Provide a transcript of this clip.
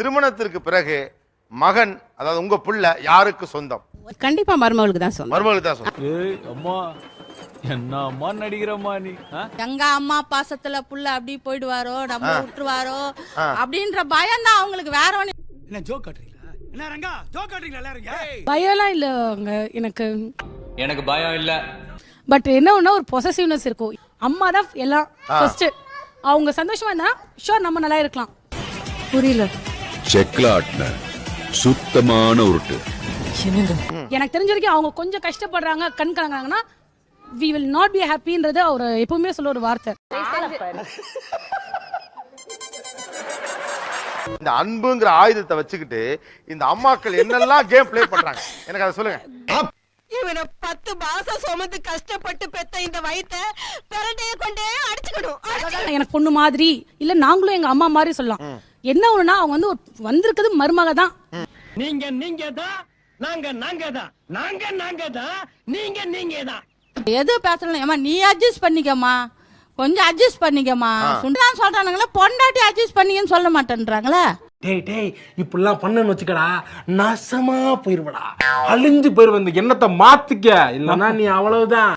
திருமணத்திற்கு பிறகு மகன், அதாவது உங்க புள்ள யாருக்கு சொந்தம்? கண்டிப்பா மருமகளுக்கு தான் சொந்தம். மருமகளுக்கு தான் சொந்தம். ஏய் அம்மா, என்ன அம்மா நடிக்கிறம்மா நீ? எங்க அம்மா பாசத்துல புள்ள அப்படி போயிடுவாரோ, நம்ம விட்டுருவாரோ அப்படின்ற பயம் தான் அவங்களுக்கு. வேற ஒண்ணு என்ன ஜோக் காட்டுறீங்களா? என்ன ரங்கா ஜோக் காட்டுறீங்களா எல்லாரும்? பயம்லாம் இல்ல எனக்கு பயம் இல்ல. பட் என்ன ஒண்ணா ஒரு பொசசிவ்னஸ் இருக்கும். அம்மா தான் எல்லாம் ஃபர்ஸ்ட். அவங்க சந்தோஷமா இருந்தா ஷூர் நம்ம நல்லா இருக்கலாம். புரியல. செக்லாட்ன சுத்தமான உருட்டு. எனக்கு தெரிஞ்ச வரைக்கும் அவங்க கொஞ்சம் கஷ்டப்படுறாங்க, கண் கலங்குறாங்கன்னா we will not be happyன்றது அவர் எப்பவுமே சொல்ல ஒரு வார்த்தை. இந்த அன்புங்கிற ஆயுதத்தை வச்சுக்கிட்டு இந்த அம்மாக்கள் என்னெல்லாம் கேம் பிளே பண்றாங்க, எனக்கு அதை சொல்லுங்க. இவனை 10 மாசம் சுமந்து கஷ்டப்பட்டு பெத்த இந்த வயித்தை பிரண்டைய கொண்டே அடிச்சுக்கணும். எனக்கு பொண்ணு மாதிரி இல்ல, நாங்களும் எங்க அம்மா மாதிரி சொல்லலாம். என்ன ஒண்ணுனா அவங்க வந்து வந்திருக்கிறது மருமக தான். நீங்க தான், நாங்க தான், நாங்க தான், நீங்க தான். எது பேசலாம், ஏமா நீ அட்ஜஸ்ட் பண்ணிக்கமா, கொஞ்சம் அட்ஜஸ்ட் பண்ணிக்கமா. சுண்டான் சொல்றானுங்களா, பொண்டாட்டி அட்ஜஸ்ட் பண்ணிக்கன்னு சொல்ல மாட்டேன்றாங்களே. டேய் இப்படிலாம் பண்ணன்னு வச்சுக்கடா, நாசமா போயிருவடா, அழிஞ்சு போயிருவ. இந்த எண்ணத்தை மாத்திக்க, இல்லன்னா நீ அவ்வளவுதான்.